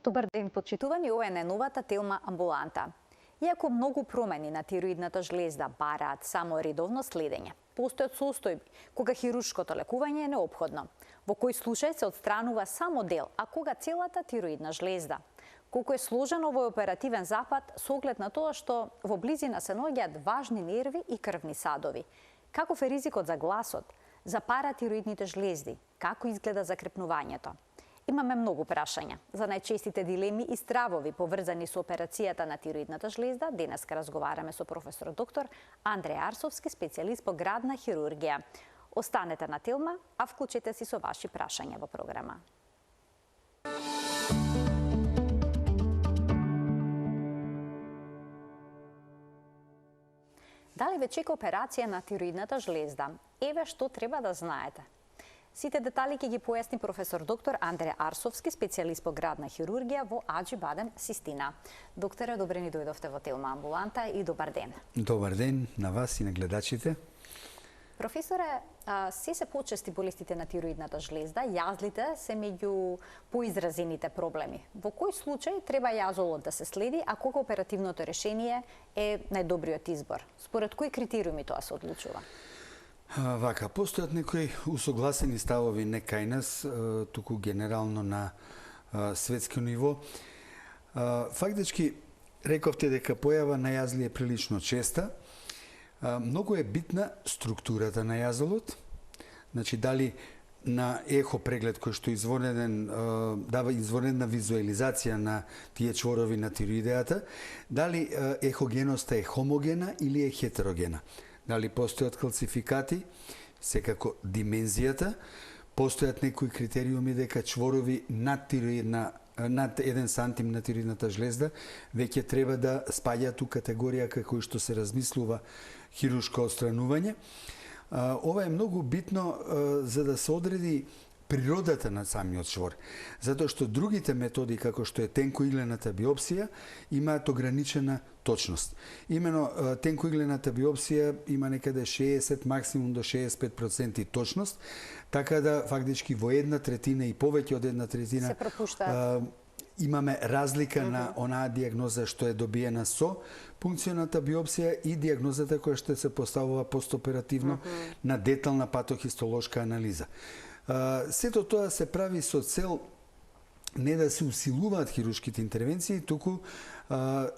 Добар ден, почитувани, ова е најновата Телма амбуланта. Иако многу промени на тироидната жлезда бараат само редовно следење, постојат состојби кога хируршкото лекување е неопходно. Во кој случај се отстранува само дел, а кога целата тироидна жлезда. Колку е сложен овој оперативен запад со оглед на тоа што во близина се наоѓаат важни нерви и крвни садови. Каков е ризикот за гласот, за паратироидните жлезди, како изгледа закрепнувањето? Имаме многу прашања. За најчестите дилеми и стравови поврзани со операцијата на тироидната жлезда, денеска разговараме со професор доктор Андреј Арсовски, специјалист по градна хирургија. Останете на Телма, а вклучете си со ваши прашања во програма. Дали ве чека операција на тироидната жлезда? Еве што треба да знаете. Сите детали ќе ги појасни професор доктор Андреј Арсовски, специјалист по градна хирургија во Аџибадем, Систина. Докторе, добре ни дојдовте во Телма амбуланта и добар ден. Добар ден на вас и на гледачите. Професоре, се почести болестите на тироидната жлезда, јазлите се меѓу поизразените проблеми. Во кој случај треба јазолот да се следи, а кога оперативното решение е најдобриот избор? Според кои критериуми тоа се одлучува? Вака, постојат некои усогласени ставови не кај нас, туку генерално на светско ниво. Фактички, рековте дека појава на јазли е прилично честа. Многу е битна структурата на јазолот. Значи, дали на ехо преглед кој што дава извонедна визуализација на тие чворови на тироидеата, дали ехогеноста е хомогена или е хетерогена. Дали постојат калцификати, секако димензијата, постојат некои критериуми дека чворови над 1 сантим на тироидната жлезда веќе треба да спаѓаат у категорија како што се размислува хируршко отстранување. Ова е многу битно за да се одреди природата на самиот чвор, затоа што другите методи, како што е тенкоиглената биопсија, имаат ограничена точност. Имено тенкоиглената биопсија има некаде 60, максимум до 65% точност, така да фактички во 1/3 и повеќе од 1/3 се пропуштаат. Имаме разлика на онаа диагноза што е добиена со пункционалната биопсија и диагнозата која што се поставува постоперативно на детална патохистолошка анализа. Сето тоа се прави со цел не да се усилуваат хируршките интервенции, туку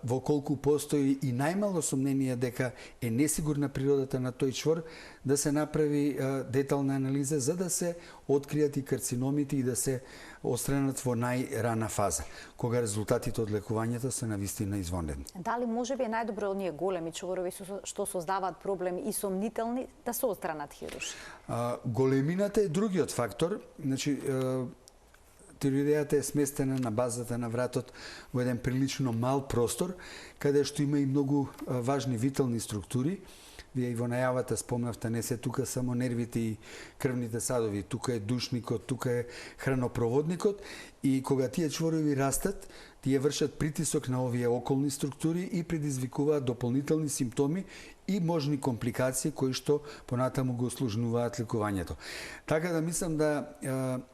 во колку постои и најмало сомнение дека е несигурна природата на тој чвор, да се направи детална анализа за да се откријат и карциномите и да се отстранат во најрана фаза, кога резултатите од лекувањето се навистина извонредни. Дали можеби е најдобро од оние големи чворови што создаваат проблеми и сомнителни да се отстранат хируршки? Големината е другиот фактор. Значи, тироидеата е сместена на базата на вратот во еден прилично мал простор, каде што има и многу важни витални структури. Вие и во најавата спомнавте, не се тука само нервите и крвните садови, тука е душникот, тука е хранопроводникот и кога тие чворови растат, тие вршат притисок на овие околни структури и предизвикуваат дополнителни симптоми и можни компликации кои што понатаму го усложнуваат лекувањето. Така да мислам да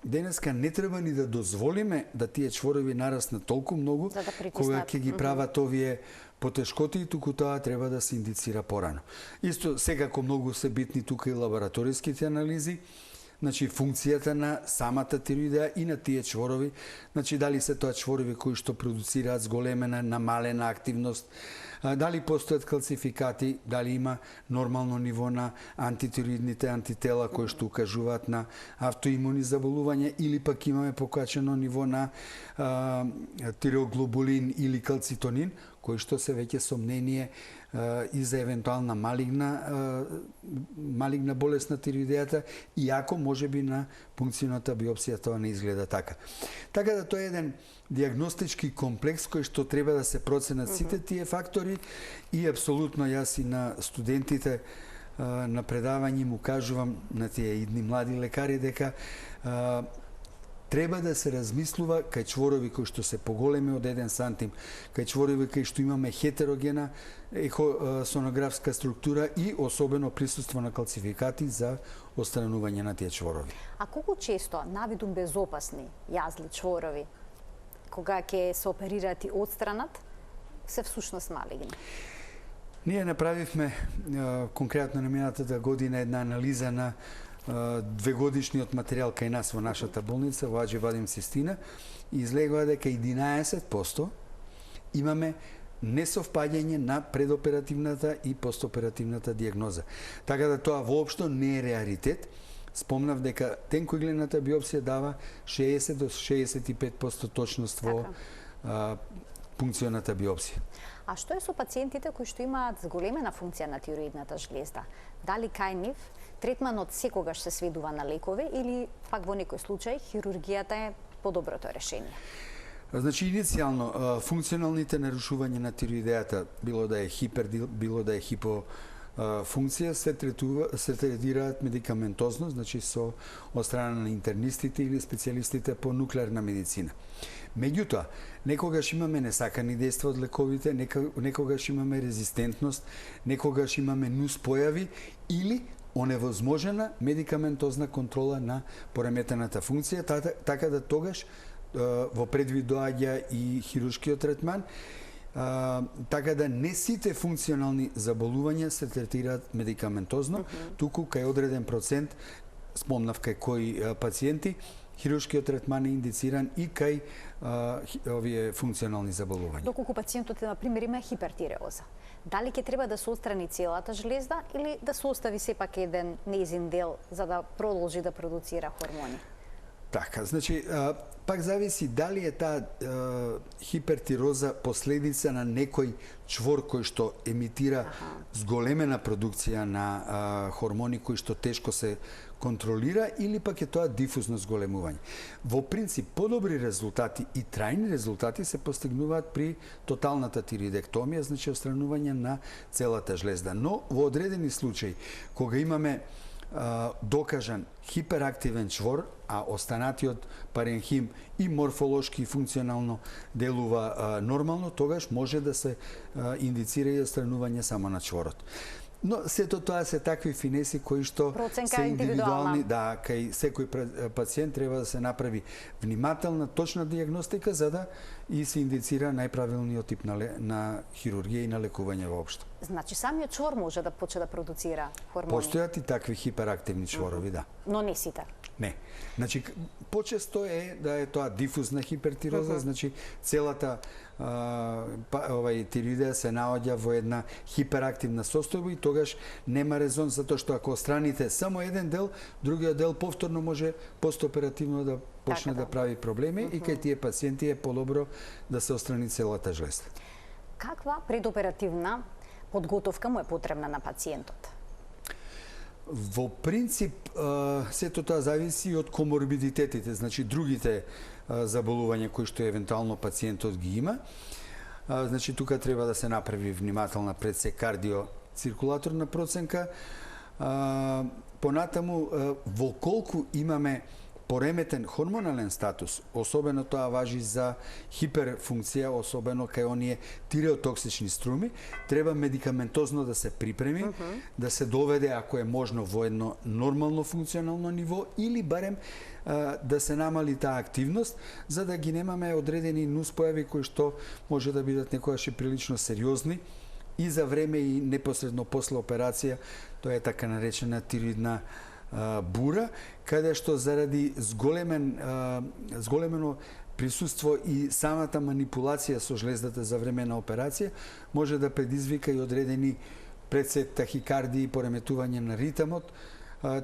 денеска не треба ни да дозволиме да тие чворови нараснат толку многу кога ќе ги прават овие потешкоти, туку тоа треба да се индицира порано. Исто секако многу се битни тука и лабораториските анализи, значи функцијата на самата тироидеа и на тие чворови, значи дали се тоа чворови кои што продуцираат зголемена, намалена активност, дали постојат калцификати, дали има нормално ниво на антитироидните антитела кои што укажуваат на автоимуни заболувања или пак имаме покачено ниво на тиреоглобулин или калцитонин, кои што се веќе сомнение и за евентуална малигна болест на тироидеата, иако можеби на пункционалната биопсија тоа не изгледа така. Така да тоа е еден диагностички комплекс кој што треба да се проценат сите тие фактори и апсолутно јас и на студентите на предавање му кажувам на тие идни млади лекари дека треба да се размислува кај чворови кои што се поголеми од 1 сантим, кај чворови кај што имаме хетерогена ехосонографска структура и особено присуство на калцификати за отстранување на тие чворови. А колку често навидум безопасни јазли чворови кога ќе се оперираат и отстранат, се всушност малигни? Ние направивме конкретно на минатата година една анализа на двегодишниот материјал кај нас во нашата болница, во Аџи Бадем Систина, и излегува дека 11% имаме несовпаѓање на предоперативната и постоперативната диагноза. Така да тоа воопшто не е реалитет. Спомнав дека тенкоигледната биопсија дава 60 до 65% точност во пункционата биопсија. А што е со пациентите кои што имаат зголемена функција на тироидната жлезда? Дали кај нив третманот секогаш се сведува на лекови или пак во некој случај хирургијата е подоброто решение? Значи, иницијално, функционалните нарушувања на тироидејата, било да е хипер, било да е хипофункција, се третираат медикаментозно, значи со од страна на интернистите или специјалистите по нуклеарна медицина. Меѓутоа, некогаш имаме несакани дејства од лековите, некогаш имаме резистентност, некогаш имаме нус појави или оневозможена медикаментозна контрола на пореметената функција, така да тогаш во предвид доаѓа и хируршкиот третман, така да не сите функционални заболувања се третираат медикаментозно, туку кај одреден процент, спомнав кај кои пациенти, хируршкиот третман е индициран и кај овие функционални заболувања. Доколку пациентот, на пример, има хипертиреоза, дали ќе треба да се отстрани целата жлезда или да се остави сепак еден нејзин дел за да продолжи да продуцира хормони? Така, значи, пак зависи дали е таа хипертироза последица на некој чвор кој што емитира зголемена продукција на хормони кои што тешко се контролира или пак е тоа дифузно зголемување. Во принцип, подобри резултати и трајни резултати се постигнуваат при тоталната тироидектомија, значи отстранување на целата жлезда. Но во одредени случаи, кога имаме докажан хиперактивен чвор, а останатиот паренхим и морфолошки и функционално делува нормално, тогаш може да се индицира и отстранување само на чворот. Но сето тоа се такви финеси кои што проценка се индивидуални, индивидуална. кај секој пациент треба да се направи внимателна, точна диагностика за да и се индицира најправилниот тип на хирургија и на лекување воопшто. Значи самиот чвор може да почне да продуцира хормони. Постојат и такви хиперактивни чворови, да. Но не сите. Не. Значи, почесто е да е тоа дифузна хипертироза, значи целата тироидеја се наоѓа во една хиперактивна состојба и тогаш нема резон, затоа што ако отстраните само еден дел, другиот дел повторно може постоперативно да почне да прави проблеми и кај тие пациенти е подобро да се отстрани целата жлезда. Каква предоперативна подготовка му е потребна на пациентот? Во принцип, сето тоа зависи од коморбидитетите, значи другите заболувања кои што евентуално пациентот ги има. Значи тука треба да се направи внимателна предсек кардиоциркулаторна проценка. Понатаму, во колку имаме пореметен хормонален статус, особено тоа важи за хиперфункција, особено кај оние тиреотоксични струми, треба медикаментозно да се припреми, да се доведе, ако е можно, во едно нормално функционално ниво или барем да се намали таа активност, за да ги немаме одредени нуспојави кои што може да бидат некогаш и прилично сериозни и за време и непосредно после операција, тоа е така наречена тироидна бура, каде што заради зголемено присуство и самата манипулација со жлездата за време на операција може да предизвика и одредени предсет тахикардии, пореметување на ритмот,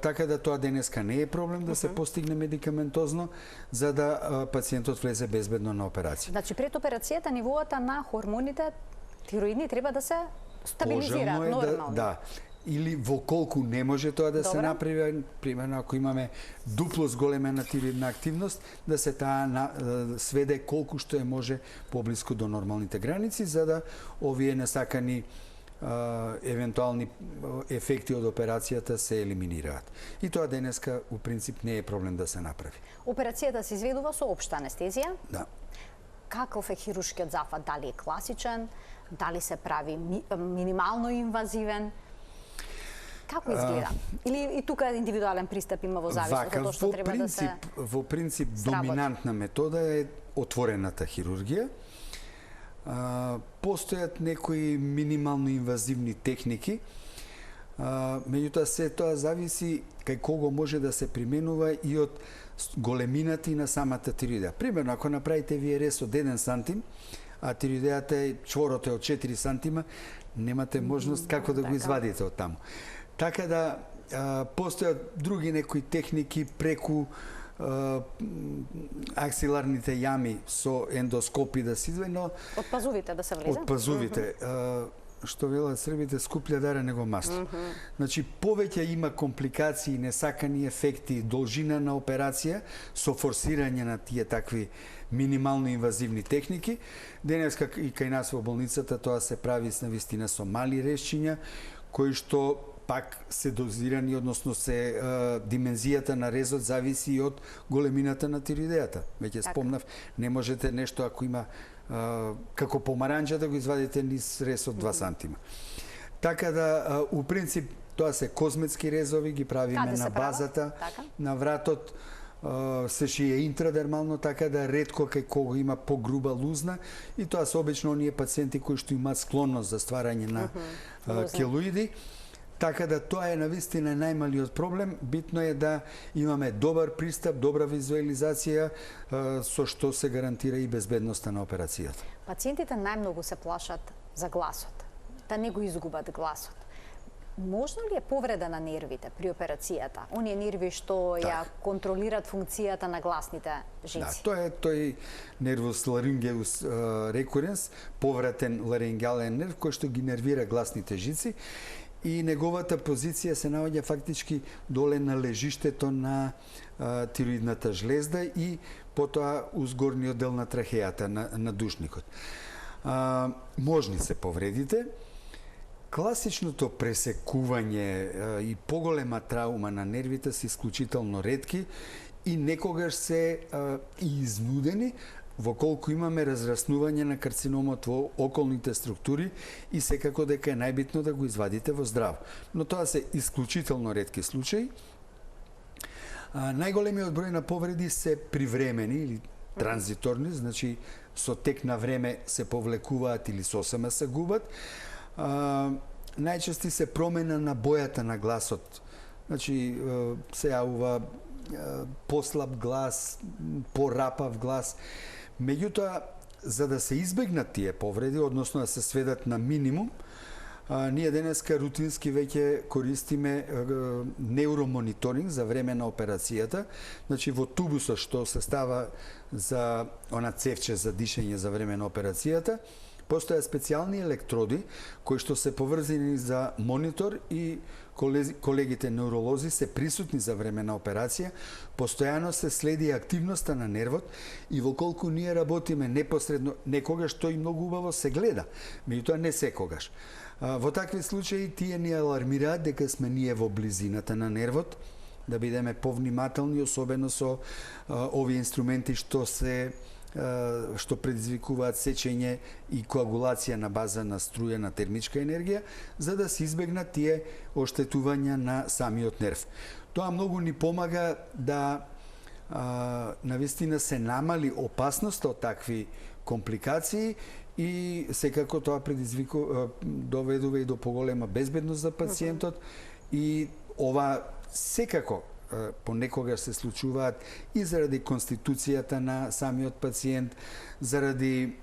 така да тоа денеска не е проблем да се постигне медикаментозно за да пациентот влезе безбедно на операција. Значи пред операцијата нивоата на хормоните тироидни треба да се стабилизираат нормално. Да. Или во колку не може тоа да се направи, примерно ако имаме дупло зголемена тироидна активност, да се таа сведе колку што е може поблиску до нормалните граници, за да овие несакани евентуални ефекти од операцијата се елиминираат. И тоа денеска, у принцип, не е проблем да се направи. Операцијата се изведува со општа анестезија? Да. Каков е хируршкиот зафат? Дали е класичен? Дали се прави минимално инвазивен? Како изгледа? Или и тука индивидуален пристап има во зависност од тоа што треба да се Во принцип, доминантна метода е отворената хирургија. Постојат некои минимално инвазивни техники, меѓутоа се тоа зависи кај кого може да се применува и од големината и на самата тироидеја. Примерно, ако направите ВРС од 1 сантим, а тироидејата е чворото е од 4 сантима, немате можност како да го извадите од таму. Така да постојат други некои техники преку аксиларните јами со ендоскопи да се извади, но од пазувите да се влезе? Од пазувите. Што велат србите, скуплја дара него масло. Значи, повеќе има компликации, несакани ефекти, должина на операција со форсирање на тие такви минимално инвазивни техники. Денеска и кај нас во болницата тоа се прави навистина со мали решчиња, кои што пак се дозирани, односно се димензијата на резот зависи и од големината на тироидејата. Веќе спомнав, не можете нешто ако има како помаранџа да го извадите низ рез од 2 сантима. Така да, у принцип, тоа се козметски резови, ги правиме на базата, на вратот, се шие интрадермално, така да ретко кај кого има погруба лузна, и тоа се обично оние пациенти кои што имаат склонност за стварање на келоиди. Така да тоа е навистина најмалиот проблем. Битно е да имаме добар пристап, добра визуализација, со што се гарантира и безбедноста на операцијата. Пациентите најмногу се плашат за гласот, да не го изгубат гласот. Можно ли е повреда на нервите при операцијата? Оние нерви што ја контролираат функцијата на гласните жици? Да, тоа е тој нервус ларингеус рекуренс, повратен ларингеален нерв кој што ги нервира гласните жици, и неговата позиција се наоѓа фактички доле на лежиштето на тироидната жлезда и потоа уз горниот дел на трахејата, на душникот. Можни се повредите. Класичното пресекување и поголема траума на нервите се исклучително ретки и некогаш се и изнудени, во колку имаме разраснување на карциномот во околните структури и секако дека е најбитно да го извадите во здраво. Но тоа се исклучително ретки случаи. Најголемиот број на повреди се привремени или транзиторни, значи со тек на време се повлекуваат или сосема се губат. Најчести се промена на бојата на гласот. Значи се јавува послаб глас, порапав глас. Меѓутоа, за да се избегнат тие повреди, односно да се сведат на минимум, ние денеска рутински веќе користиме неуромониторинг за време на операцијата. Значи, во тубусот што се става за она цевче за дишење за време на операцијата, постојат специјални електроди кои што се поврзани за монитор и колегите неуролози се присутни за време на операција, постојано се следи активноста на нервот и во колку ние работиме непосредно, некогаш тој многу убаво се гледа, меѓутоа не секогаш. Во такви случаи тие ни алармираат дека сме ние во близината на нервот, да бидеме повнимателни, особено со овие инструменти што предизвикуваат сечење и коагулација на база на струја на термичка енергија, за да се избегнат тие оштетувања на самиот нерв. Тоа многу ни помага да навистина се намали опасноста од такви компликации и секако тоа доведува и до поголема безбедност за пациентот и ова секако понекогаш се случуваат и заради конституцијата на самиот пациент, заради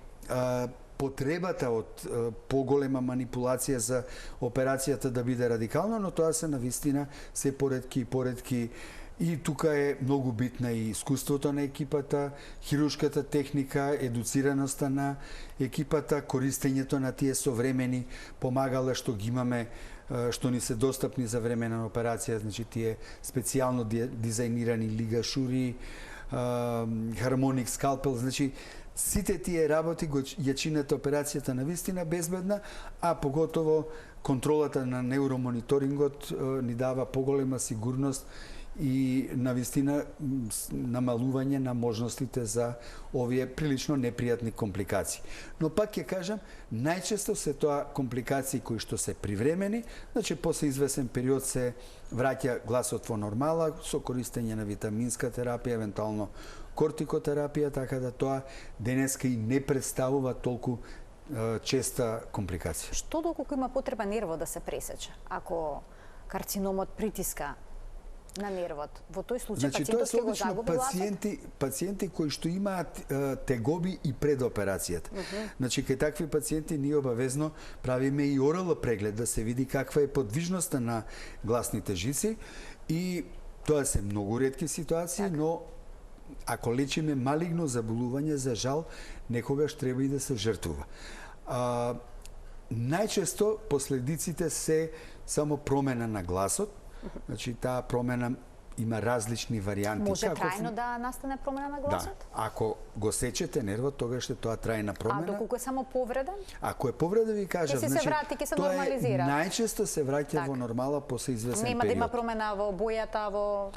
потребата од поголема манипулација за операцијата да биде радикална, но тоа се навистина се поретки и поретки. И тука е многу битна и искуството на екипата, хируршката техника, едуцираноста на екипата, користењето на тие современи помагала што ги имаме, што ни се достапни за време на операција, значи тие специјално дизајнирани лигашури, хармоник, скалпел, значи сите тие работи ја чинат операцијата навистина безбедна, а поготово контролата на неуромониторингот ни дава поголема сигурност и навистина намалување на можностите за овие прилично непријатни компликации. Но пак ќе кажам, најчесто се тоа компликации кои што се привремени, значи после извесен период се враќа гласот во нормала со користење на витаминска терапија, евентуално кортикотерапија, така да тоа денеска и не представува толку честа компликација. Што доколку има потреба нервот да се пресече? Ако карциномот притиска на нервот, во тој случај значи, пациентот ќе го загуби пациенти кои што имаат тегоби и пред операцијата. Значи, кај такви пациенти ние обавезно правиме и орал преглед да се види каква е подвижноста на гласните жици и тоа се многу ретки ситуации, но ако лечиме малигно заболување, за жал, некогаш треба и да се жртвува. Најчесто последиците се само промена на гласот, значи таа промена има различни варијанти. Може трајно да настане промена на гласот? Да, ако го сечете нервот, тогаш е тоа трајна промена. А доколку е само повреда? Ако е повреда, ви кажав, значи, се врати, ќе се нормализира. Најчесто се враќа во нормала после извесен период. Нема да има промена во бојата, во...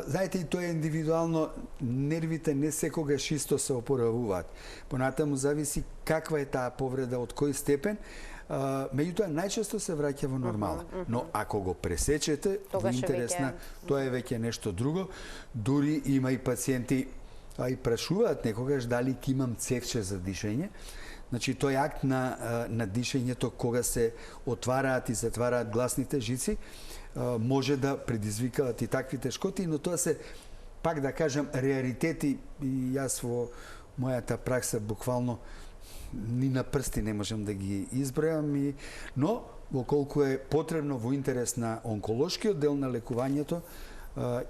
Знаете, и тоа е индивидуално, нервите не секогаш исто се опоравуваат. Понатаму зависи каква е таа повреда, од кој степен, меѓутоа најчесто се враќа во нормала. Но ако го пресечете, во интересна, тоа е веќе нешто друго. Дури има и пациенти, и прашуваат некогаш дали ќе имам цевче за дишење. Значи, тој акт на дишењето, кога се отвараат и затвараат гласните жици, може да предизвикаат и такви тешкоти, но тоа се, пак да кажам, реаритети и јас во мојата пракса буквално ни на прсти не можам да ги избројам, но околку е потребно во интерес на онколошкиот дел на лекувањето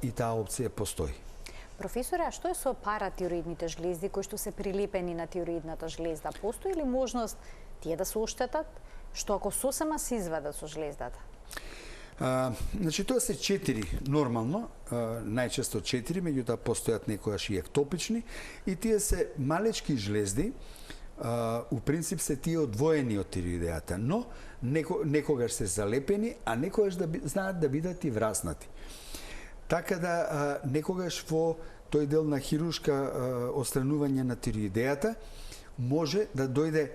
и таа опција постои. Професоре, а што е со паратироидните жлезди кои што се прилепени на тироидната жлезда? Постои ли можност тие да се оштетат? Што ако сосема се извадат со жлездата? Значи, тоа се 4 нормално, најчесто 4, меѓутоа постојат некојаш и ектопични, и тие се малечки жлезди, у принцип се тие одвоени од тироидеата, но некогаш се залепени, а некогаш знаат да бидат и враснати. Така да некогаш во тој дел на хируршка отстранување на тироидеата може да дојде,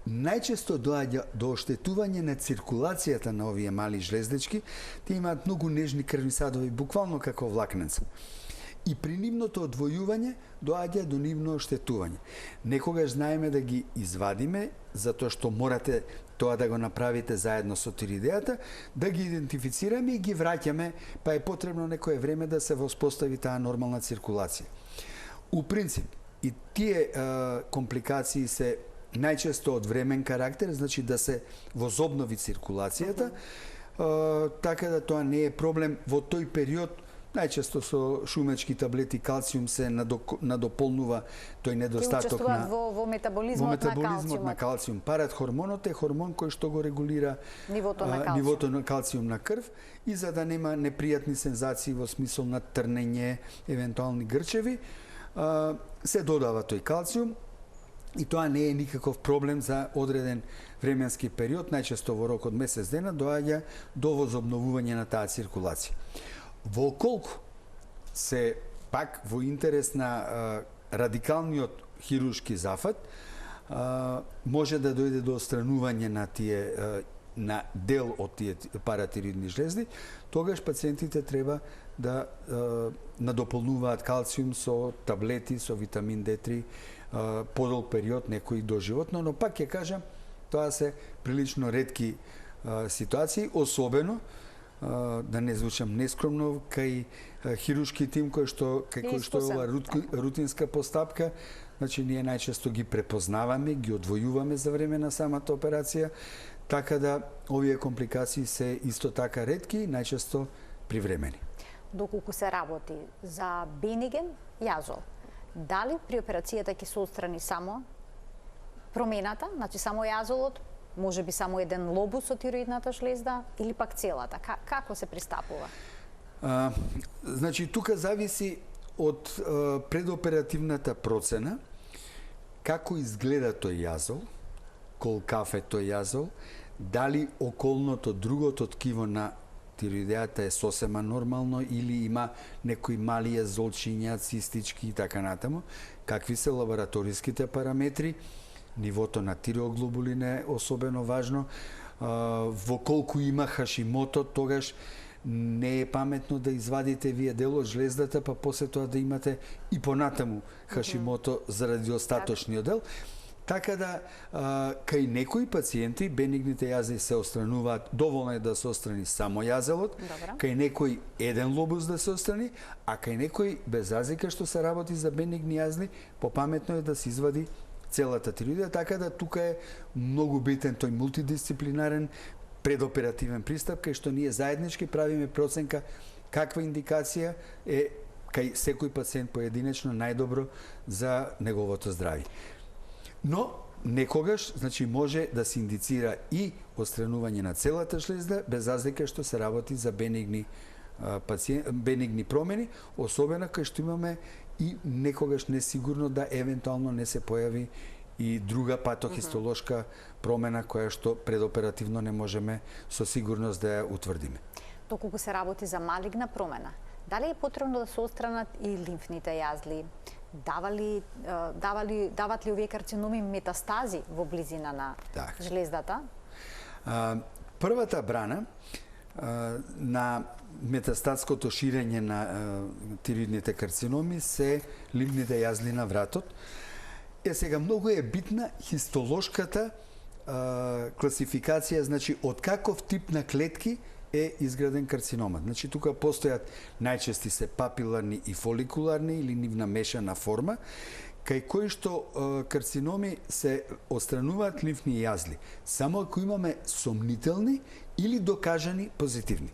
најчесто доаѓа до оштетување на циркулацијата на овие мали жлездички. Тие имаат многу нежни крвни садови, буквално како влакненца. И при нивното одвојување доаѓа до нивно оштетување. Некогаш знаеме да ги извадиме, затоа што морате тоа да го направите заедно со тироидеата, да ги идентифицираме и ги враќаме, па е потребно некое време да се воспостави таа нормална циркулација. У принцип, и тие компликации се најчесто од времен карактер, значи да се возобнови циркулацијата, така да тоа не е проблем во тој период. Најчесто со шумечки таблети калциум се надополнува тој недостаток во метаболизмот на калциум. Паратхормонот е хормон кој што го регулира нивото на калциум на крв, и за да нема непријатни сензации во смисол на трнење, евентуални грчеви, се додава тој калциум. И тоа не е никаков проблем за одреден временски период, најчесто во рок од месец дена доаѓа до возобновување на таа циркулација. Во колку се пак во интерес на радикалниот хируршки зафат, може да дојде до отстранување на тие на дел од тие паратироидни жлезди, тогаш пациентите треба да надополнуваат калциум со таблети, со витамин D3, подолг период, некои доживотно, но пак ќе кажам, тоа се прилично ретки ситуации, особено, да не звучам нескромно, кај хируршки тим кој што е ова рутинска постапка, значи ние најчесто ги препознаваме, ги одвојуваме за време на самата операција, така да овие компликации се исто така ретки, најчесто привремени. Доколку се работи за бениген јазол, дали при операцијата ќе се отстрани само промената, значи само јазолот, може би само еден лобус од тироидната жлезда или пак целата? Како се пристапува? Значи, тука зависи од предоперативната процена, како изгледа тој јазол, колкав е тој јазол, дали околното другото ткиво на тироидеата е сосема нормално или има некои мали јазолчиња, цистички и така натаму, какви се лабораториските параметри, нивото на тиреоглобулин е особено важно, во колку има Хашимото, тогаш не е паметно да извадите вие дел од жлездата, па после тоа да имате и понатаму Хашимото заради остаточниот дел. Така да, кај некои пациенти бенигните јазли се отстрануваат, доволно е да се отстрани само јазелот, кај некој еден лобус да се отстрани, а кај некој, без разлика што се работи за бенигни јазли, попаметно е да се извади целата тироидеа, така да тука е многу битен тој мултидисциплинарен предоперативен пристап, кај што ние заеднички правиме проценка каква индикација е кај секој пациент поединечно најдобро за неговото здравје. Но некогаш, значи, може да се индицира и отстранување на целата жлезда, без разлика што се работи за бенигни бенигни промени, особено кај што имаме и некогаш несигурно да евентуално не се појави и друга патохистолошка промена која што предоперативно не можеме со сигурност да ја утврдиме. Доколку се работи за малигна промена, дали е потребно да се отстранат и лимфните јазли? Дават ли овие карциноми метастази во близина на жлездата? Првата брана на метастатското ширење на тироидните карциноми се лимфните јазли на вратот. Сега многу е битна хистолошката класификација, значи од каков тип на клетки е изграден карциномат. Значи тука постојат најчести се папиларни и фоликуларни или нивна мешана форма, кај кои што карциноми се отстрануваат лимфни јазли, само ако имаме сомнителни или докажани позитивни.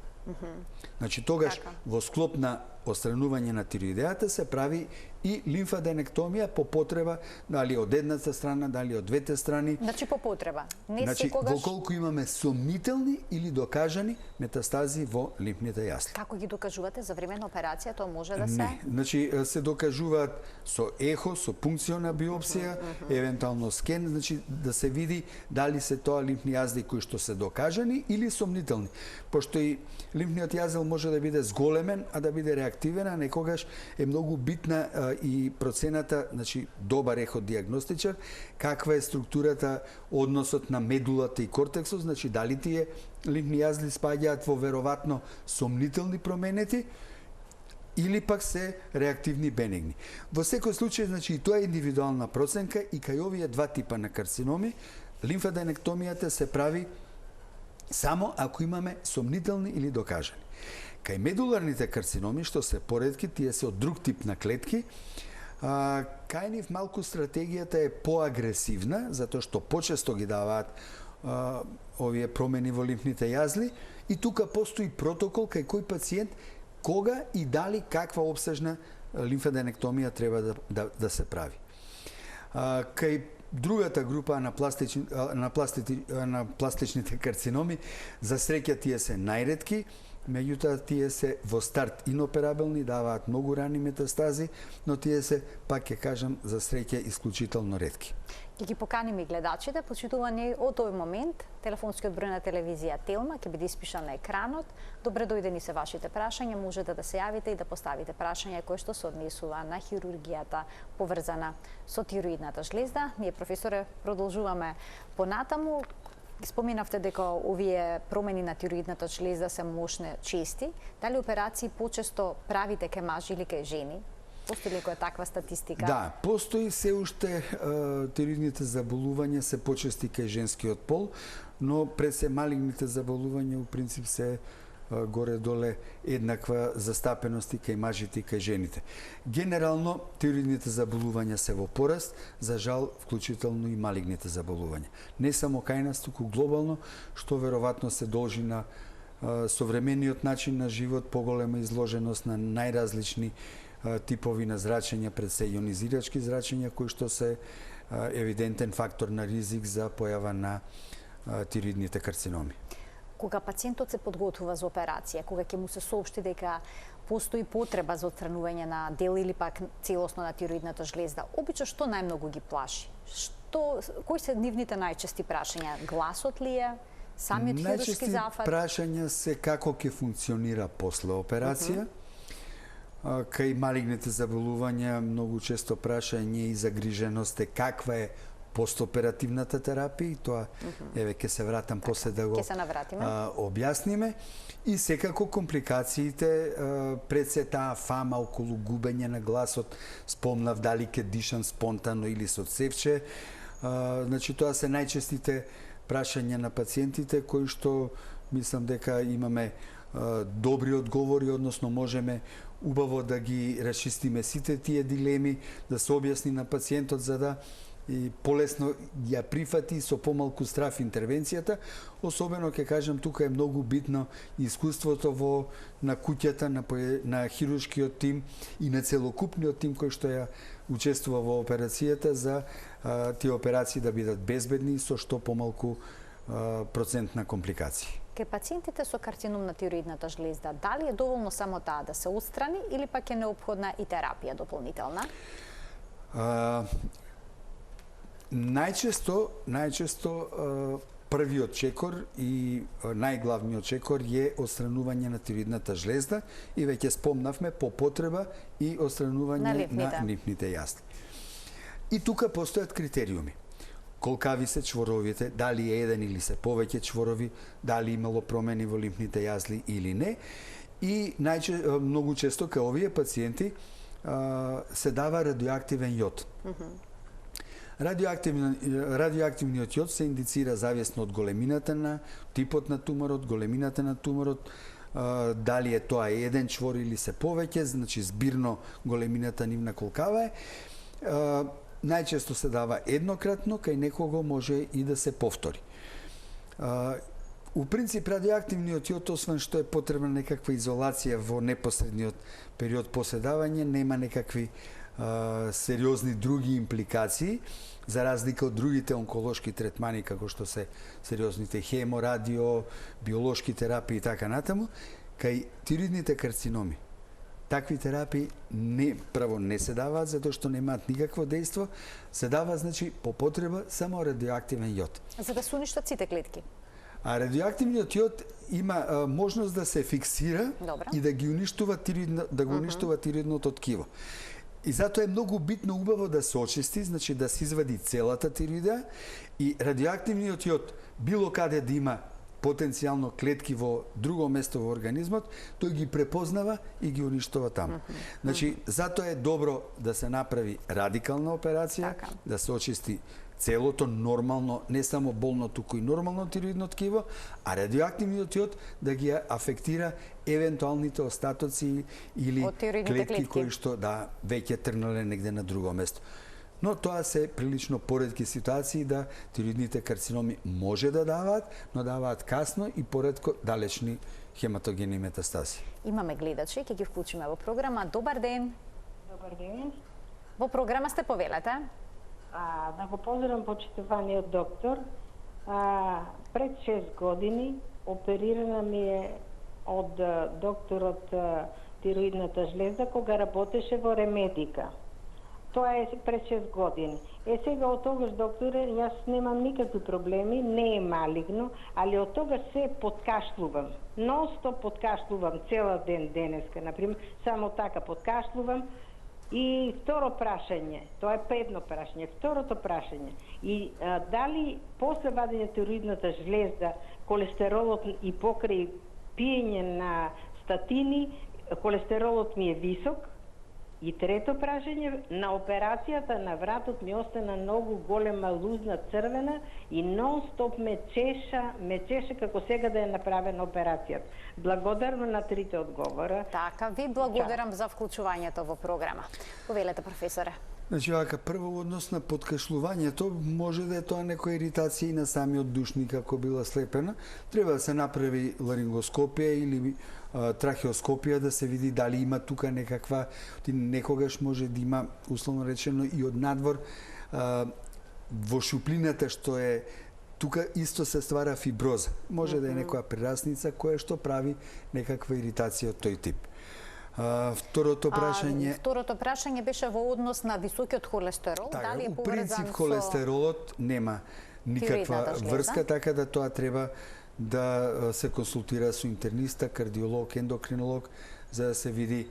Значи тогаш во склоп на отстранување на тироидеата се прави и лимфаденектомија по потреба, дали од едната страна, дали од двете страни. Значи по потреба. Не значи, секогаш. Во колку имаме сомнителни или докажани метастази во лимфните јасли. Како ги докажувате за време на операција? Тоа може да се? Не, значи се докажуваат со ехо, со пункциона биопсија, евентуално скен, значи да се види дали се тоа лимфни јазли кои што се докажани или сомнителни. Пошто и лимфниот јазел може да биде зголемен, а да биде реактивен, а некогаш е многу битна и процената, значи добар ехо-диагностичар, каква е структурата, односот на медулата и кортексот, значи дали тие лимфни јазли спаѓаат во веројатно сомнителни променети или пак се реактивни бенигни. Во секој случај, значи и тоа е индивидуална проценка и кај овие два типа на карциноми, лимфаденектомијата се прави само ако имаме сомнителни или докажани. Кај медуларните карциноми, што се поретки, тие се од друг тип на клетки, кај нив малку стратегијата е поагресивна, затоа што почесто ги даваат овие промени во лимфните јазли и тука постои протокол кај кој пациент кога и дали каква опсежна лимфаденектомија треба да се прави. Кај другата група на пластичните карциноми, за среќа тие се најретки, меѓутоа тие се во старт иноперабилни, даваат многу рани метастази, но тие се, пак ќе кажам, за среќа исклучително ретки. Ќе ги поканим и гледачите, почитувани од овој момент, телефонскиот број на телевизија Телма ќе биде испишан на екранот. Добре дојдени се вашите прашања, можете да се јавите и да поставите прашања кои што се однесува на хирургијата поврзана со тироидната жлезда. Ние, професоре, продолжуваме понатаму. Споменавте дека овие промени на тироидната жлезда се можни чести. Дали операции почесто правите кај мажи или кај жени? Постои ли која таква статистика? Да, постои се уште тироидните заболувања се почести кај женскиот пол, но пред се малигните заболувања у принцип се горе-доле еднаква застапеност и кај мажите и кај жените. Генерално, тироидните заболувања се во пораст, за жал, вклучително и малигните заболувања. Не само кај нас, туку глобално, што веројатно се должи на современиот начин на живот, поголема изложеност на најразлични типови на зрачења, пред се ионизирачки зрачења, кои што се евидентен фактор на ризик за појава на тироидните карциноми. кога пациентот се подготвува за операција, кога ќе му се соопшти дека постои потреба за отстранување на дел или пак целосно на тироидната жлезда, обично што најмногу ги плаши? Кои се нивните најчести прашања? Гласот ли е? Самиот хируршки зафат? Најчести прашања се како ќе функционира после операција. Кај малигните заболувања многу често прашање и загриженост е каква е постоперативната терапија, и тоа еве ќе се вратам после да го објасниме. И секако компликациите пред се таа фама околу губење на гласот, спомнав дали ќе дишам спонтано или со цевче. Значи тоа се најчестите прашања на пациентите кои што мислам дека имаме добри одговори, односно можеме убаво да ги расчистиме сите тие дилеми, да се објасни на пациентот за да и полесно ја прифати со помалку страв интервенцијата. Особено ќе кажам, тука е многу битно искуството на куќата, на хируршкиот тим и на целокупниот тим кој што ја учествува во операцијата за тие операции да бидат безбедни со што помалку процент на компликации. Кај пациентите со карцином на тироидната жлезда, дали е доволно само таа да се отстрани или пак е неопходна и терапија дополнителна? Најчесто првиот чекор и најглавниот чекор е отстранување на тироидната жлезда и веќе спомнавме по потреба и отстранување на лимфните јазни. И тука постојат критериуми. Колкави се чворовите, дали е еден или се повеќе чворови, дали имало промени во лимфните јазли или не. И многу често кај овие пациенти се дава радиоактивен јод. Радиоактивниот јод се индицира зависно од големината на типот на туморот, големината на туморот, дали е тоа еден чвор или се повеќе, значи збирно големината нивна колкава е. Најчесто се дава еднократно, кај некого може и да се повтори. У принцип, радиоактивниот јод, освен што е потребна некаква изолација во непосредниот период после давање, нема некакви сериозни други импликации, за разлика од другите онколошки третмани, како што се сериозните хемо, радио, биолошки терапии и така натаму. Кај тироидните карциноми, такви терапии не се даваат, затоа што немаат никакво дејство, се дава, значи, по потреба само радиоактивен јод. За да се уништат сите клетки? А радиоактивниот јод има можност да се фиксира и да ги уништува тироидното ткиво. И затоа е многу битно убаво да се очисти, значи да се извади целата тироида, и радиоактивниот јод било каде да има потенцијално клетки во друго место во организмот, тој ги препознава и ги уништува таму. Значи, затоа е добро да се направи радикална операција, да се очисти целото нормално, не само болно, туку и нормално тироидно ткиво, а радиоактивниот јод да ги афектира евентуалните остатоци или клетки кои што веќе тргнале негде на друго место. Но тоа се прилично поретки ситуации да тироидните карциноми може да даваат, но даваат касно и поретко далечни хематогени метастази. Имаме гледачи, ќе ги вклучиме во програма. Добар ден. Добар ден. Во програма сте, повелете. Да го поздравам почитуваниот доктор. Пред 6 години оперирана ми е од докторот тироидната жлезда кога работеше во Ремедика. Тоа е пред 6 години. Сега од тогаш, докторе, јас немам никакви проблеми, не е малигно, али од тогаш се подкашлувам. Ностоп подкашлувам цела ден денеска, например, само така подкашлувам. И второ прашање, тоа е предно прашање, второто прашање, и дали после вадење тироидната жлезда колестеролот и покрај пиење на статини, колестеролот ми е висок? И трето прашање, на операцијата на вратот ми остана многу голема лузна црвена и нон-стоп ме чеша како сега да е направена операцијата. Благодарам на трите одговора. Така, ви благодарам за вклучувањето во програма. Повелете, професоре. Значи, прво однос на подкашлувањето, може да е тоа некоја иритација и на самиот душник ако била слепена. Треба да се направи ларингоскопија или трахеоскопија да се види дали има тука некаква, некогаш може да има, условно речено, и од надвор во шуплината што е тука исто се ствара фиброза. Може да е некоја прерасница која што прави некаква иритација од тој тип. Второто прашање беше во однос на високиот холестерол, така, дали е поврзан принцип холестеролот нема никаква врска, така да тоа треба да се консултира со интерниста, кардиолог, ендокринолог, за да се види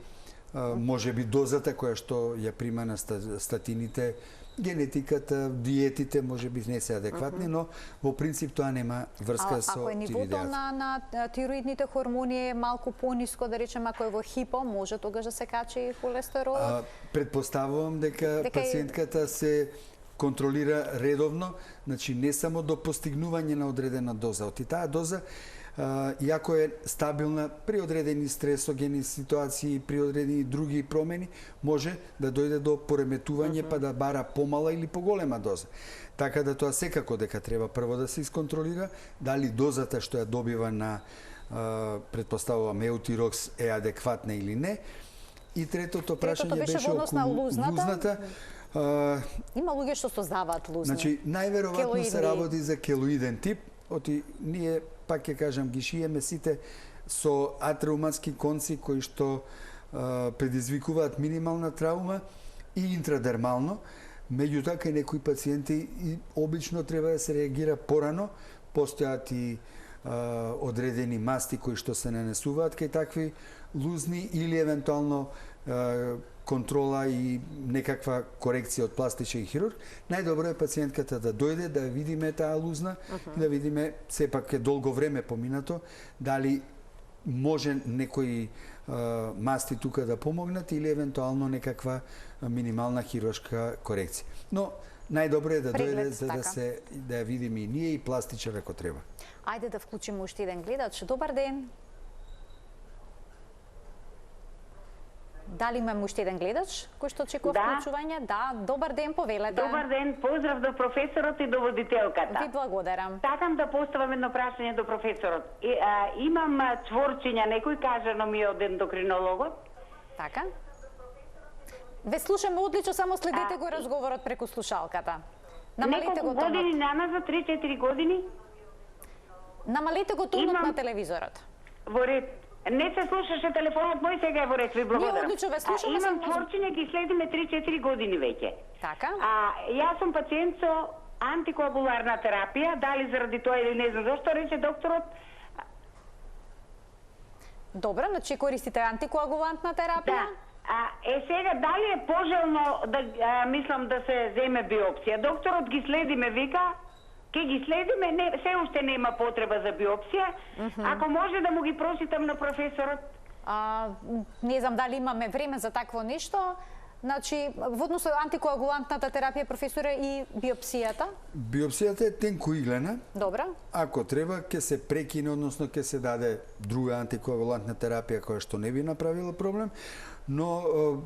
можеби дозата која што ја прима на статините, генетиката, диетите можеби не се адекватни, но во принцип тоа нема врска со ако е нивото на тироидните хормони е малку пониско, да речеме ако е во хипо, може тогаш да се качи холестеролот? Предпоставувам дека пациентката се контролира редовно, значи не само до постигнување на одредена доза. Оти таа доза, иако е стабилна при одредени стресогени ситуации, при одредени други промени, може да дојде до пореметување па да бара помала или поголема доза. Така да тоа секако дека треба прво да се исконтролира, дали дозата што ја добива на предпоставувам еутирокс е адекватна или не. И третото прашање беше околу лузната. Има луѓе што создаваат лузни. Значи, најверојатно се работи за келоиден тип. Оти ние, пак ќе кажам, ги шиеме сите со атрауматски конци кои што предизвикуваат минимална траума и интрадермално. Меѓутоа, кај некои пациенти обично треба да се реагира порано. Постојат и одредени масти кои што се нанесуваат кај такви лузни или евентуално контрола и некаква корекција од пластичен хирург. Најдобро е пациентката да дојде, да видиме таа лузна, да видиме, сепак е долго време поминато, дали може некои масти тука да помогнат или евентуално некаква минимална хируршка корекција. Но најдобро е да дојде за да ја видиме и ние и пластичар ако треба. Ајде да вклучиме уште еден гледач. Добар ден. Дали имаме уште еден гледач кој што очекува вклучување? Да, добар ден, повелете. Добар ден, поздрав до професорот и до водителката. Ви благодарам. Сакам да поставам едно прашање до професорот. Имам чворчиња, некој кажано ми од ендокринологот. Така. Ве слушаме одлично, само следете го разговорот преку слушалката. Намалете го тонот. Неколку години наназад, 3-4 години. Намалете го тонот на телевизорот. Во ред. Не се слушаше телефонот мој, сега е во ред, ви благодарам. Ние одлично ве слушаме. Имам чворчиња, ги следиме 3-4 години веќе. Така. Јас сум пациент со антикоагуларна терапија, дали заради тоа или не знам зашто, рече докторот. Добро, значи користите антикоагулантна терапија? Да. Сега, дали е пожелно да мислам да се земе биопсија? Докторот ги следиме, вика, ке ги следиме, се уште нема потреба за биопсија. Ако може да му ги прочитам на професорот. Не знам дали имаме време за такво нешто. Значи, во однос на антикоагулантната терапија, професоре, и биопсијата? Биопсијата е тенкоиглена. Добро. Ако треба, ќе се прекине, односно ќе се даде друга антикоагулантна терапија која што не би направила проблем, но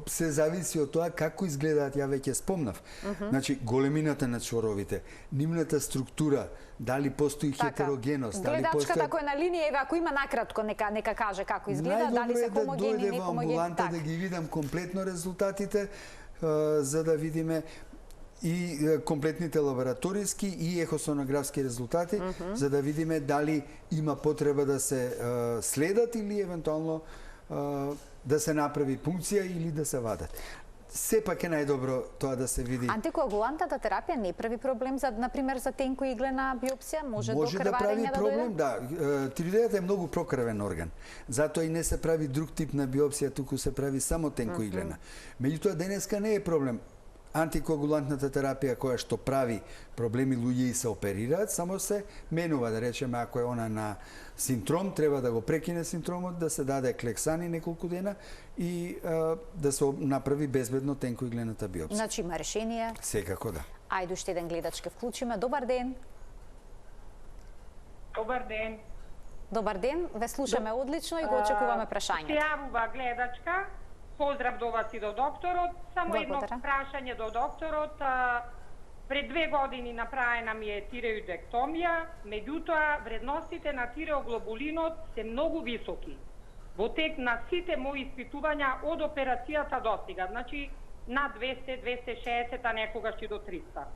се зависи од тоа како изгледаат, ја веќе спомнав. Значи, големината на чворовите, нивната структура, дали постои хетерогеност, дали постои... Гледачката која на линија, еве, ако има накратко, нека каже како изгледа, дали се хомогени, не хомогени. Најдобро е да дојде во амбуланта да ги видам комплетно резултатите, за да видиме и комплетните лабораториски и ехосонографски резултати, за да видиме дали има потреба да се следат или евентуално да се направи пункција или да се вадат. Сепак е најдобро тоа да се види. Антикоагулантната терапија не прави проблем за, например, за тенкоиглена биопсија? Може до крварење да прави проблем, да Тироидејата е многу прокрвен орган. Затоа и не се прави друг тип на биопсија, туку се прави само тенкоиглена. Меѓутоа, денеска не е проблем. Антикоагулантната терапија која што прави проблеми луѓе и се оперираат, само се менува, да речеме, ако е она на синдром, треба да го прекине синдромот, да се даде клексани неколку дена и да се направи безбедно тенкоиглената биопсија. Значи има решение? Секако да. Ајде уште еден гледач ке вклучиме. Добар ден. Добар ден. Добар ден, ве слушаме одлично и го очекуваме прашањето. Се јавува гледачка. Поздрав до вас и до докторот. Само едно прашање до докторот. Пред 2 години направена ми е тиреоидектомија, меѓутоа вредностите на тиреоглобулинот се многу високи. Во тек на сите мои испитувања од операцијата до сега, значи на 200, 260, а некогаш и до 300.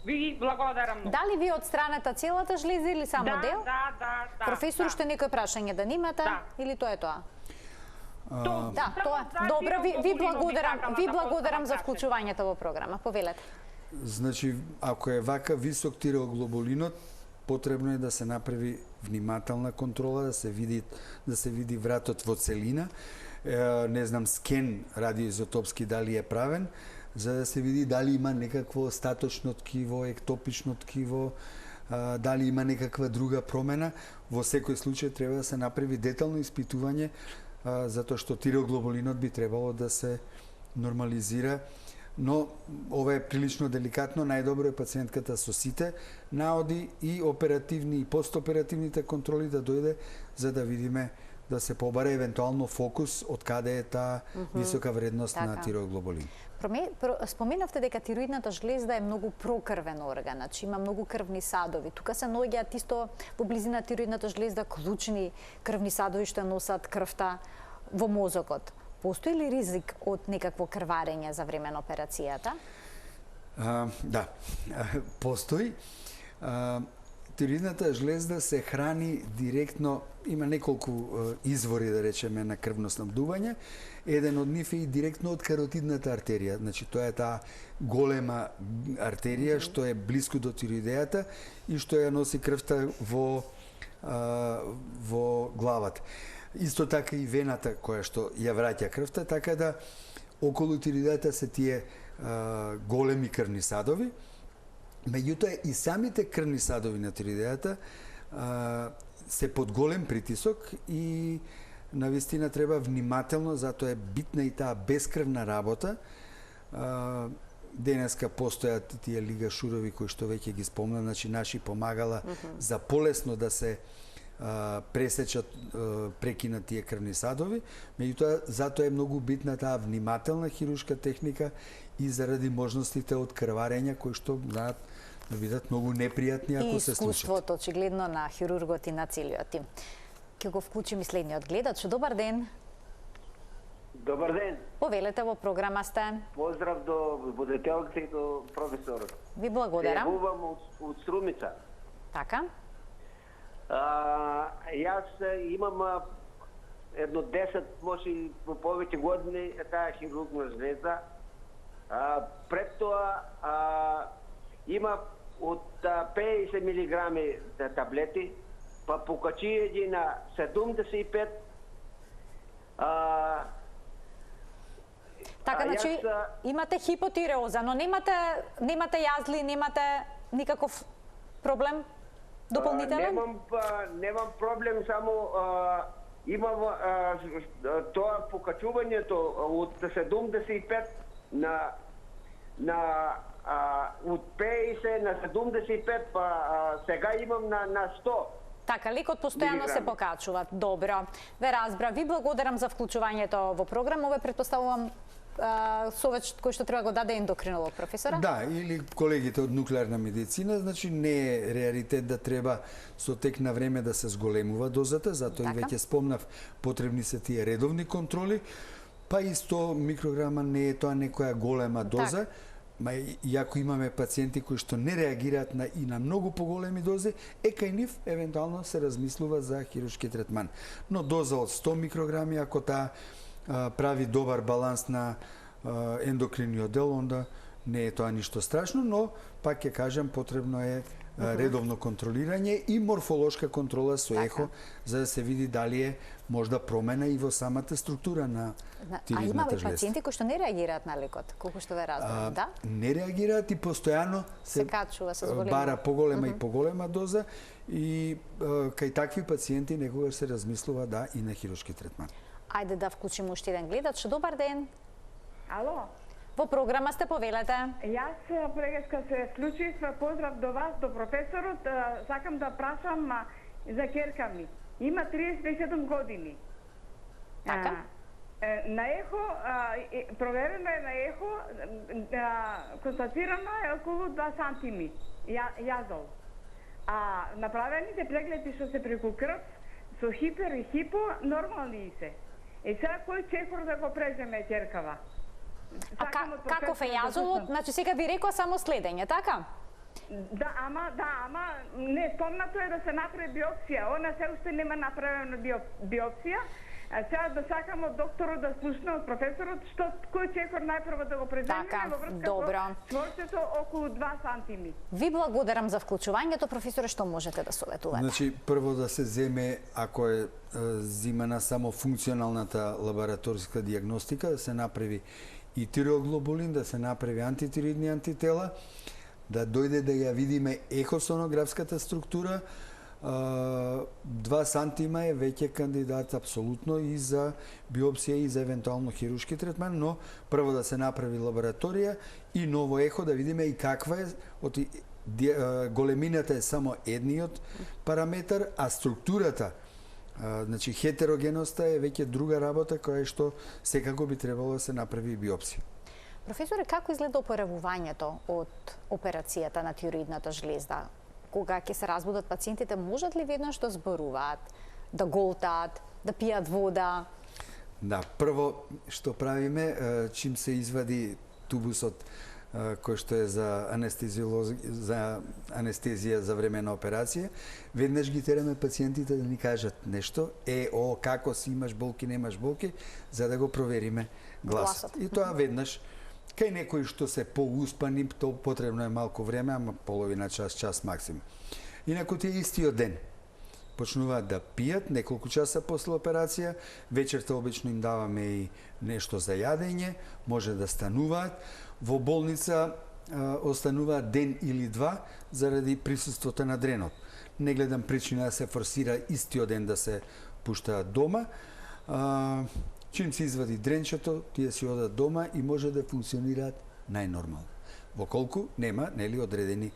Ви благодарам многу. Дали ви од страната целата жлеза или само дел? Да. Професор, уште некој прашање да немате или тоа е тоа? Да, тоа. Добро, ви благодарам за вклучувањето во програма. Повелете. Значи, ако е вака висок тиреоглобулинот, потребно е да се направи внимателна контрола, да се види вратот во целина, не знам, скен радиоизотопски дали е правен, за да се види дали има некакво остаточно ткиво, ектопично ткиво, дали има некаква друга промена. Во секој случај треба да се направи детално испитување, затоа што тиреоглобулинот би требало да се нормализира. Но ова е прилично деликатно, најдобро е пациентката со сите наоди и оперативни и постоперативните контроли да дојде за да видиме, да се побара евентуално фокус од каде е таа висока вредност на тиреоглобулин. Споменавте дека тироидната жлезда е многу прокрвен орган, значи има многу крвни садови. Тука се наоѓаат исто во близина тироидната жлезда клучни крвни садови што носат крвта во мозокот. Постои ли ризик од некакво крварење за време на операцијата? Да, постои. Тироидната жлезда се храни директно, има неколку извори, да речеме, на крвно снабдување. Еден од нив е и директно од каротидната артерија. Значи, тоа е таа голема артерија што е блиску до тироидејата и што ја носи крвта во главата. Исто така и вената која што ја враќа крвта, така да околу тироидејата се тие големи крвни садови. Меѓутоа и самите крвни садови на тироидејата се под голем притисок и навистина треба внимателно, затоа е битна и таа бескрвна работа. Денеска постојат тие лигашурови кои што веќе ги спомна, значи наши помагала за полесно да се пресечат, прекинат тие крвни садови, меѓутоа затоа е многу битна таа внимателна хируршка техника и заради можностите од крварења кои што знаат да бидат многу непријатни ако се случат. И искуството очигледно на хирургот и на целиот тим. Ќе го вклучим и следниот гледач. Добар ден. Добар ден. Повелете, во програма сте. Поздрав до водителката и до професорот. Ви благодарам. Се јавувам од Струмица. Така. Јас имам едно 10, може и повеќе години таа хирургна жлеза. Пред тоа има од 50 милиграми таблети, па покачи ги на 75. Така, значи имате хипотиреоза, но немате јазли, немате никаков проблем дополнителен? Немам проблем, само имам тоа покачувањето од 75 од 50 на 75, па сега имам на 100. Така, лекот постојано се покачува. Добро, ве разбра. Ви благодарам за вклучувањето во програма. Ове претпоставувам совет кој што треба го даде ендокринолог, професора? Да, или колегите од нуклеарна медицина, значи не е реалитет да треба со тек на време да се зголемува дозата, затоа и веќе спомнав, потребни се тие редовни контроли, па и 100 микрограма не е тоа некоја голема доза, ма иако имаме пациенти кои што не реагираат и на многу поголеми дози, кај нив евентуално се размислува за хируршки третман. Но доза од 100 микрограми, ако таа прави добар баланс на ендокриниот дел, онда не е тоа ништо страшно, но пак ќе кажам, потребно е редовно контролирање и морфолошка контрола со ехо, за да се види дали е можда промена и во самата структура на тироидната жлеза. А има пациенти кои што не реагираат на лекот, колку што ве разбирам, да? Не реагираат и постојано се качува, се зголемува. Бара поголема и поголема доза и кај такви пациенти некогаш се размислува да и на хируршки третман. Ајде да вклучиме уште еден гледач. Добар ден. Ало. Во програма сте, повелете. Јас преска се вклучив, поздрав до вас, до професорот. Сакам да прашам за ќерка ми. Има 37 години. Така. На ехо, проверено е на ехо, констатирано е околу 2 сантими јазол. А направените прегледи што се преку крв, со хипер и хипо, нормални се. Сега кој чекор да го преземе ќеркава? А каков е јазолот? Значи сега ви рекоа само следење, така? Да, ама не, спомнато е да се направи биопсија. Она се уште нема направена биопсија. Сега да сакам од докторот да слушне, од професорот, што кој чекор најпрво да го преземеме во врска со чворцето околу 2 сантими. Ви благодарам за вклучувањето, професоре, што можете да советувате? Значи, прво да се земе, ако е земена само функционалната лабораторска диагностика, да се направи и тиреоглобулин, да се направи антитироидни антитела, да дојде да ја видиме ехосонографската структура. 2 сантима е веќе кандидат апсолутно и за биопсија и за евентуално хируршки третман, но прво да се направи лабораторија и ново ехо да видиме и каква е, големината е само едниот параметар, а структурата, значи хетерогеноста е веќе друга работа која што секако би требало да се направи биопсија. Професоре, како изгледа опоравувањето од операцијата на тироидната жлезда? Кога ќе се разбудат пациентите, можат ли веднаш да зборуваат, да голтаат, да пијат вода? Да, прво што правиме, чим се извади тубусот кој што е за анестезија за време на операција, веднаш ги тераме пациентите да ни кажат нешто, како си, имаш болки, немаш болки, за да го провериме гласот. И тоа веднаш. Кај некои што се поуспани, то потребно е малку време, ама половина час максимум. Инаку тие истиот ден почнуваат да пијат неколку часа после операција, вечерта обично им даваме и нешто за јадење, може да стануваат. Во болница остануваат ден или два заради присуството на дренот. Не гледам причина да се форсира истиот ден да се пуштаат дома. Чим се извади дренчето, тие си одат дома и може да функционираат најнормално. Во колку нема одредени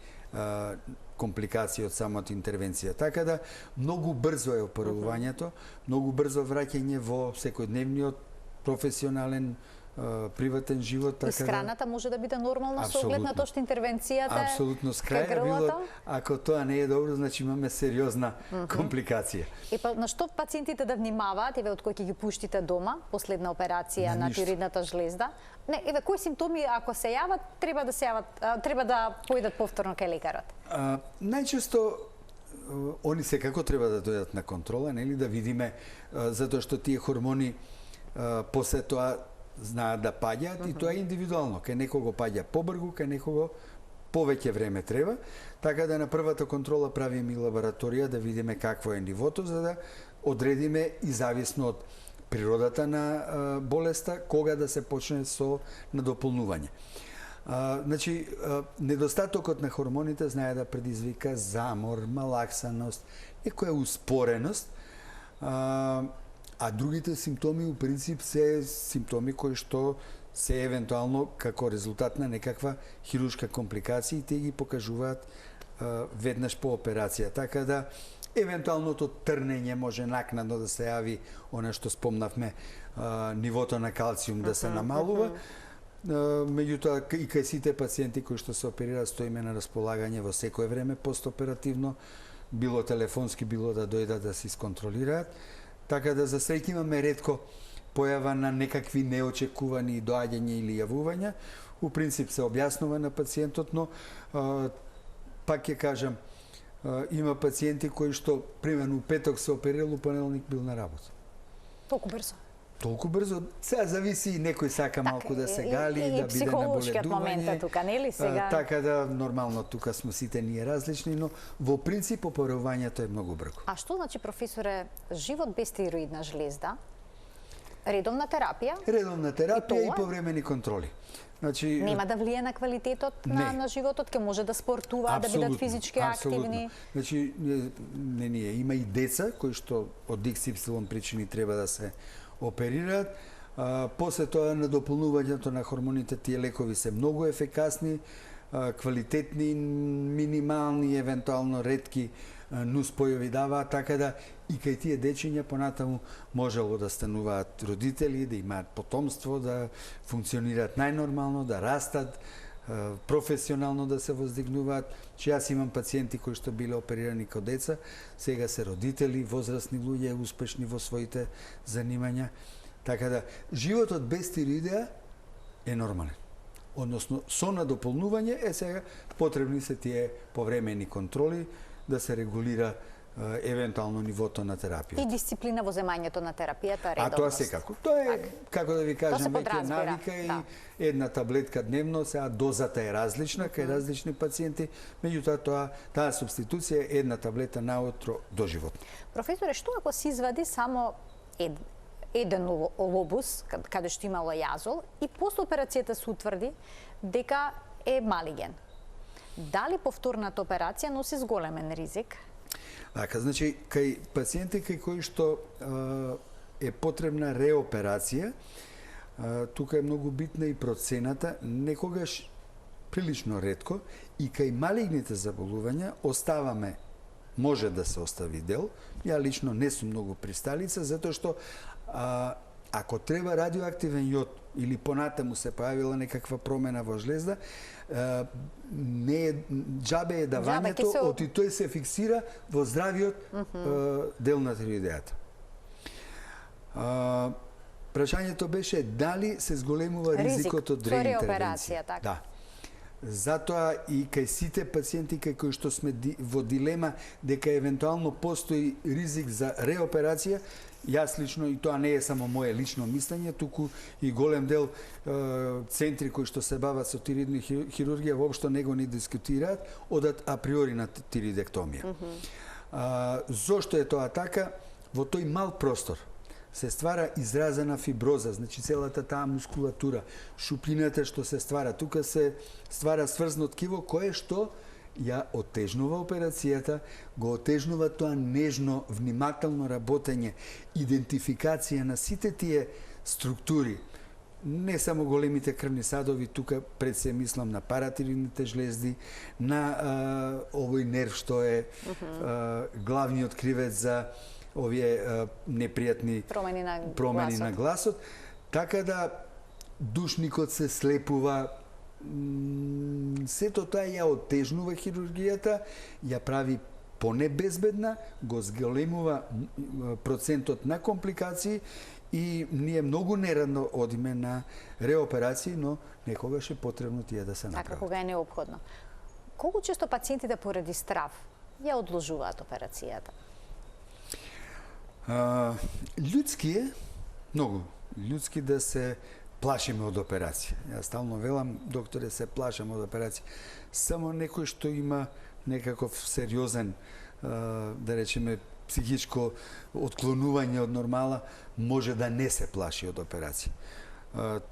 компликации од самата интервенција. Така да многу брзо е опоравувањето, многу брзо враќање во секојдневниот професионален приватен живот. Така Исхраната може да биде нормална со оглед на тоа што интервенцијата е апсолутно с крај било, ако тоа не е добро, значи имаме сериозна компликација. И на што пациентите да внимаваат, од кој ќе ги пуштите дома после една операција на тироидната жлезда? Не, кои симптоми ако се јават, треба да поидат повторно кај лекарот? Најчесто они секако треба да дојдат на контрола, нели, да видиме, затоа што тие хормони после тоа знаат да паѓаат и тоа е индивидуално. Кај некого паѓа побрзо, кај некого повеќе време треба. Така да на првата контрола правиме и лабораторија да видиме какво е нивото, за да одредиме и зависно од природата на болеста, кога да се почне со надополнување. Значи, недостатокот на хормоните знае да предизвика замор, малаксаност, некоја успореност, а другите симптоми у принцип се симптоми кои што се евентуално како резултат на некаква хируршка компликација и те ги покажуваат веднаш по операција. Така да евентуалното трнење може накнадно да се јави, она што спомнавме, нивото на калциум да се намалува. Меѓутоа и кај сите пациенти кои што се оперираат стоиме на располагање во секое време постоперативно, било телефонски, било да дојдат да се исконтролираат. Така да за среќа имаме ретко појава на некакви неочекувани доаѓања или јавувања. У принцип се објаснува на пациентот, но пак ќе кажам, има пациенти кои што примерно петок се оперирал, у понеделник бил на работа. Толку брзо. Толку брзо. Сега зависи, некој сака малку да се гали, да биде на боледување. Момент тука, нели сега? Така да нормално тука сме сите ние различни, но во принцип опоравувањето е многу брзо. А што значи, професоре, живот без тироидна жлезда? Редовна терапија? Редовна терапија и повремени контроли. Значи, нема да влие на квалитетот на животот, ке може да спортуваат, да бидат физички активни. Значи, има и деца кои што од XY причини треба да се оперираат. После тоа на дополнувањето на хормоните, тие лекови се многу ефикасни, квалитетни, минимални, евентуално ретки нуспојави даваат, така да и кај тие дечиња понатаму можело да стануваат родители, да имаат потомство, да функционираат најнормално, да растат, професионално да се воздигнуваат. Че јас имам пациенти кои што биле оперирани као деца, сега се родители, возрастни луѓе, успешни во своите занимања. Така да, животот без тироидеа е нормален. односно со надополнување, сега потребни се тие повремени контроли да се регулира евентуално нивото на терапија. И дисциплина во земањето на терапијата, редовност. А тоа секако. Тоа е, како да ви кажам, веќе навика и една таблетка дневно, сега дозата е различна кај различни пациенти, меѓутоа таа субституција е една таблета наутро доживотно. Професоре, што ако се извади само еден лобус, каде што имало јазол, и после операцијата се утврди дека е малиген? Дали повторната операција носи зголемен ризик? Така, значи, кај пациенти кај кои што е потребна реоперација, тука е многу битна и процената, некогаш прилично ретко, и кај малигните заболувања оставаме, може да се остави дел, ја лично не сум многу присталица, затоа што ако треба радиоактивен јод или понатаму се појавила некаква промена во жлезда, не е џабе е давањето, оти тој се фиксира во здравиот дел на тироидејата. Прашањето беше дали се зголемува ризикот од реинтервенција. Да. Затоа и кај сите пациенти кај кои што сме во дилема дека евентуално постои ризик за реоперација, јас лично, и тоа не е само моје лично мислење, туку и голем дел центри кои што се бават со тироидна хирургија воопшто не го ни дискутираат, одат априори на тироидектомија. Зошто е тоа така? Во тој мал простор се ствара изразена фиброза, значи целата таа мускулатура, шупината што се ствара, тука се ствара сврзно ткиво кое што ја отежнува операцијата, го отежнува тоа нежно, внимателно работење, идентификација на сите тие структури, не само големите крвни садови, тука пред се мислам на паратироидните жлезди, на овој нерв што е главниот кривец за овие непријатни промени на гласот, така да душникот се слепува, сето тоа ја отежнува хирургијата, ја прави понебезбедна, го зголемува процентот на компликации и ние многу нерадно одиме на реоперации, но некогаш е потребно тие да се направат. Така, кога е неопходно. Колку често пациентите поради страв ја одложуваат операцијата? Ljudski е, многу ljudski да се плашиме од операција. Јас стално велам, докторе, се плашам од операција. Само некој што има некаков сериозен, да речеме, психичко отклонување од нормала, може да не се плаши од операција.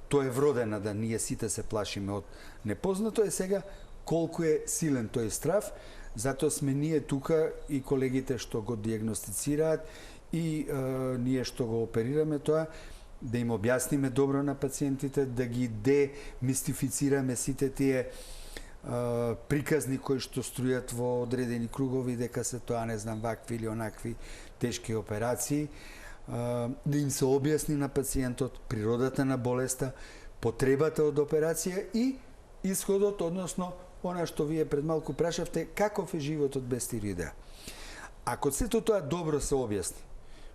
Тоа е вродена да ние сите се плашиме од непознато, е сега колку е силен тој страв, затоа сме ние тука и колегите што го диагностицираат и ние што го оперираме тоа, да им објасниме добро на пациентите, да ги демистифицираме сите тие приказни кои што струјат во одредени кругови дека се тоа не знам вакви или онакви тешки операции, да им се објасни на пациентот природата на болеста, потребата од операција и исходот, односно она што вие пред малку прашавте, каков е животот без тироидеа. Ако сето тоа добро се објасни,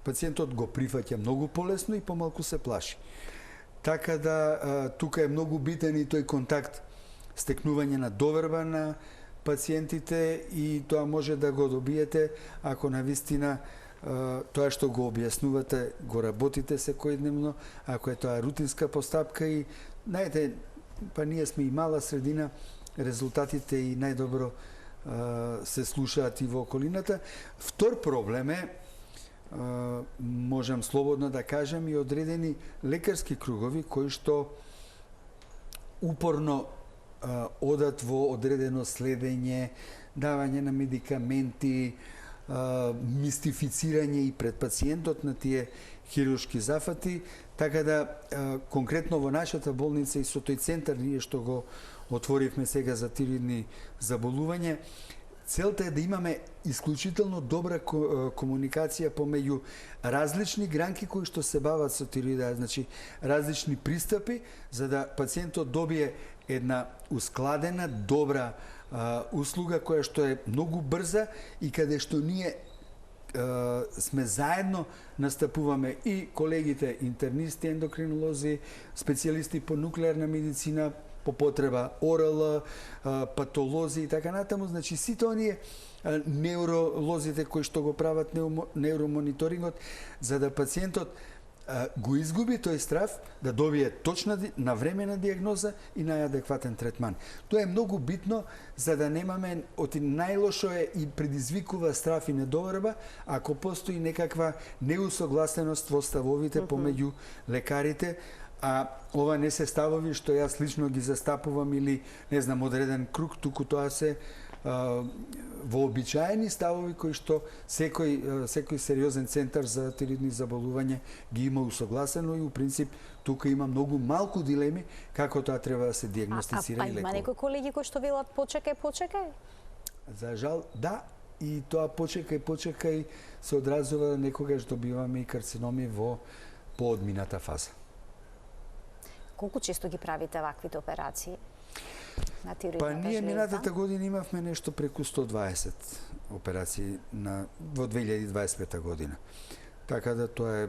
пациентот го прифаќа многу полесно и помалку се плаши. Така да тука е многу битен и тој контакт, стекнување на доверба на пациентите, и тоа може да го добиете ако навистина тоа што го објаснувате, го работите секојдневно, ако е тоа рутинска постапка. И знаете, па ние сме и мала средина, резултатите и најдобро се слушаат и во околината. Втор проблем е, можам слободно да кажам, и одредени лекарски кругови кои што упорно одат во одредено следење, давање на медикаменти, мистифицирање и пред пациентот на тие хируршки зафати, така да конкретно во нашата болница и со тој центар ние што го отворивме сега за тироидни заболувања, целта е да имаме исклучително добра комуникација помеѓу различни гранки кои што се бават со тироидеа, значи различни пристапи, за да пациентот добие една ускладена, добра услуга која што е многу брза и каде што ние сме заедно настапуваме и колегите интернисти, ендокринолози, специјалисти по нуклеарна медицина, по потреба ОРЛ, патолози и така натаму. Значи сите оние невролозите кои што го прават невромониторингот, за да пациентот го изгуби тој страв, да добие точна навремена диагноза и најадекватен третман. Тоа е многу битно за да немаме, оти најлошо е и предизвикува страв и недоверба ако постои некаква неусогласеност во ставовите помеѓу лекарите, а ова не се ставови што јас лично ги застапувам или не знам одреден круг, туку тоа се вообичаени ставови кои што секој сериозен центар за тиреидни заболувања ги има усогласено и у принцип тука има многу малку дилеми како тоа треба да се диагностицира и лекува. Има некои колеги кои што велат почекај? За жал, да, и тоа почекај се одразува некогаш добиваме и карциноми во поодмината фаза. Колку често ги правите ваквите операции? Па ние минатата година имавме нешто преку 120 операции во 2025 година. Така да тоа е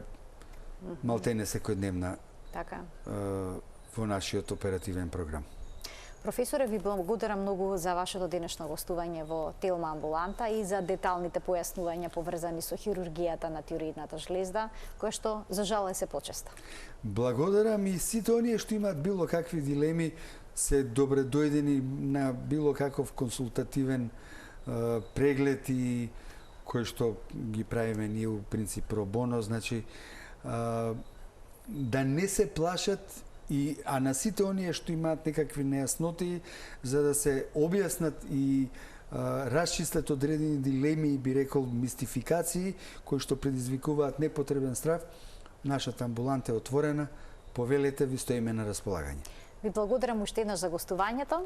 малтене секојдневна во нашиот оперативен програм. Професоре, ви благодарам многу за вашето денешно гостување во Телма амбуланта и за деталните појаснувања поврзани со хирургијата на тироидната жлезда, која што за жал е се почеста. Благодарам и сите оние што имаат било какви дилеми се добре дојдени на било каков консултативен преглед и кој што ги правиме ние у принцип про боно, значи да не се плашат а на сите оние што имаат некакви нејасноти за да се објаснат и расчистат одредени дилеми, би рекол мистификации кои што предизвикуваат непотребен страв, нашата амбуланта е отворена, повелете, ви стоиме на располагање. Ви благодарам уште еднаш за гостувањето.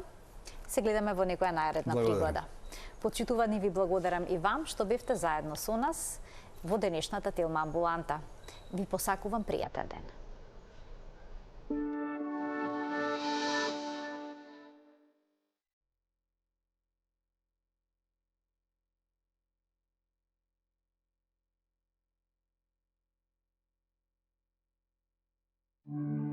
Се гледаме во некоја наредна пригода. Почитувани, ви благодарам и вам што бевте заедно со нас во денешната Телма амбуланта. Ви посакувам пријатен ден. Mm-hmm.